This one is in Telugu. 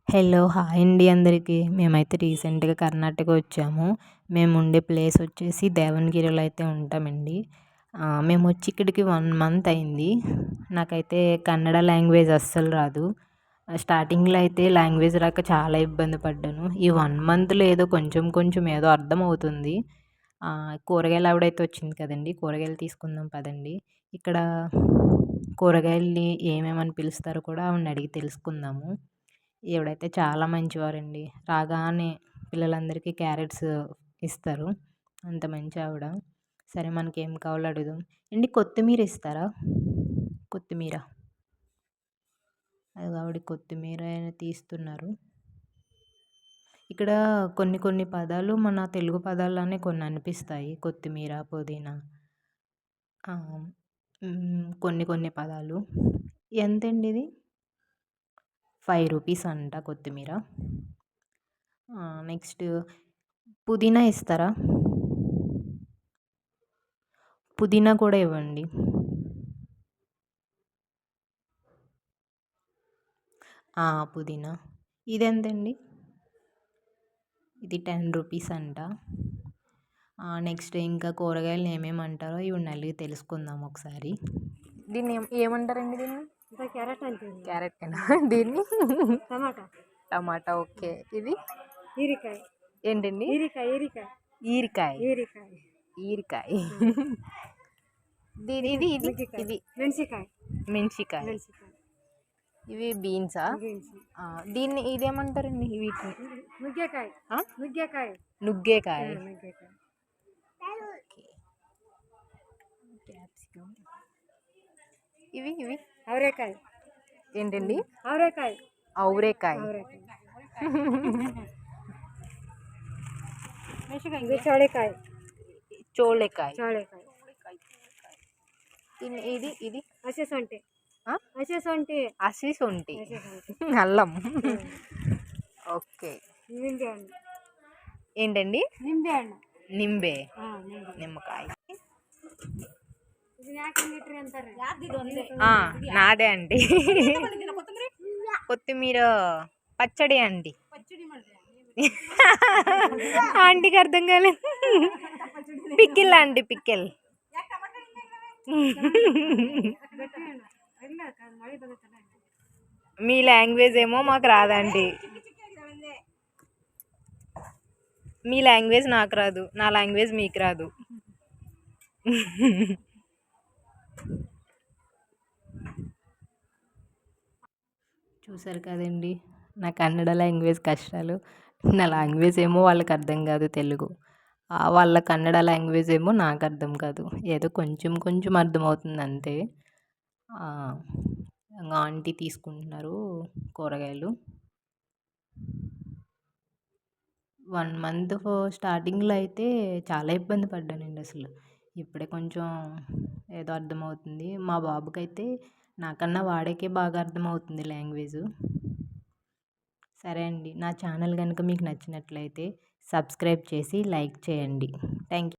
హలో! హాయ్ అండి అందరికీ. మేమైతే రీసెంట్‌గా కర్ణాటక వచ్చాము. మేము ఉండే ప్లేస్ వచ్చేసి దేవనగిరిలో అయితే ఉంటామండి. మేమొచ్చి ఇక్కడికి 1 మంత్ అయింది. నాకైతే కన్నడ లాంగ్వేజ్ అస్సలు రాదు. స్టార్టింగ్‌లో అయితే లాంగ్వేజ్ రాక చాలా ఇబ్బంది పడ్డాను. ఈ 1 మంత్‌లో ఏదో కొంచెం కొంచెం ఏదో అర్థమవుతుంది. కూరగాయల ఆవిడైతే వచ్చింది కదండీ! కూరగాయలు తీసుకుందాం పదండి. ఇక్కడ కూరగాయల్ని ఏమేమని పిలుస్తారో కూడా ఆవిడని అడిగి తెలుసుకుందాము. ఈవిడైతే చాలా మంచివారండి. రాగానే పిల్లలందరికీ క్యారెట్స్ ఇస్తారు. అంత మంచి ఆవిడ. సరే మనకేం కావాలో అడుగుదాం. ఏండి కొత్తిమీర ఇస్తారా? కొత్తిమీర. అదిగో ఆవిడ కొత్తిమీర తీస్తున్నారు. ఇక్కడ కొన్ని కొన్ని పదాలు మన తెలుగు పదాల్లానే కొన్ని అనిపిస్తాయి. కొత్తిమీర, పుదీనా. కొన్ని కొన్ని పదాలు. ఎంతండి ఇది? 5 రూపీస్ అంట కొత్తిమీర. నెక్స్ట్ పుదీనా ఇస్తారా? పుదీనా కూడా ఇవ్వండి. పుదీనా. ఇదెంతండి? ఇది 10 రూపీస్ అంట. నెక్స్ట్ ఇంకా కూరగాయలు ఏమేమంటారో ఇవిడిని అడిగి తెలుసుకుందాం ఒకసారి. దీన్ని ఏమంటారండి దీన్ని? క్యారెట్ అంటే క్యారెట్టేనా? దీన్ని టమాటా. టమాటా. ఓకే. ఇది ఈరికాయ. ఏంటండి? ఈరికాయ. ఈరికాయ. ఈరికాయ. ఈరికాయ. ఈరికాయ. ఇది ఇది ఇది మెంచికాయ. మెంచికాయ. మెంచికాయ. ఇవి బీన్సా? బీన్స్. దీన్ని ఇదేమంటారండి వీటిని? నుగ్గేకాయ. నుగ్గేకాయ. నుగ్గేకాయ. నుగ్గేకాయ. క్యాప్సికమ్. ఇవి ఇవి అవరేకాయ. ఏంటండి? అవరేకాయ. ఔరేకాయ. అవరేకాయ. ఇది చోళేకాయ. చోళేకాయ. చోళేకాయ. ఇది ఇది అసేసొంటి. అసేసొంటి. అసిసొంటి. అల్లం. ఓకే. నింబే హಣ್ಣు. ఏంటండి? నింబే హಣ್ಣు. నింబే. నిమ్మకాయ. నాదే అండి. కొత్తిమీర పచ్చడి అండి. ఆంటీకి అర్థం కాలేదు. పిక్కిల్ అండి, పిక్కిల్. మీ లాంగ్వేజ్ ఏమో మాకు రాదండి. మీ లాంగ్వేజ్ నాకు రాదు, నా లాంగ్వేజ్ మీకు రాదు. చూసారు కదండి నా కన్నడ లాంగ్వేజ్ కష్టాలు. నా లాంగ్వేజ్ ఏమో వాళ్ళకి అర్థం కాదు తెలుగు. వాళ్ళ కన్నడ లాంగ్వేజ్ ఏమో నాకు అర్థం కాదు. ఏదో కొంచెం కొంచెం అర్థమవుతుంది అంతే. ఆంటీ తీసుకుంటున్నారు కూరగాయలు. 1 మంత్ స్టార్టింగ్లో అయితే చాలా ఇబ్బంది పడ్డానండి అసలు. ఇప్పుడే కొంచెం ఏదో అర్థమవుతుంది. మా బాబుకైతే నాకన్నా వాడికే బాగా అర్థమవుతుంది లాంగ్వేజు. సరే అండి, నా ఛానల్ కనుక మీకు నచ్చినట్లయితే సబ్స్క్రైబ్ చేసి లైక్ చేయండి. Thank you.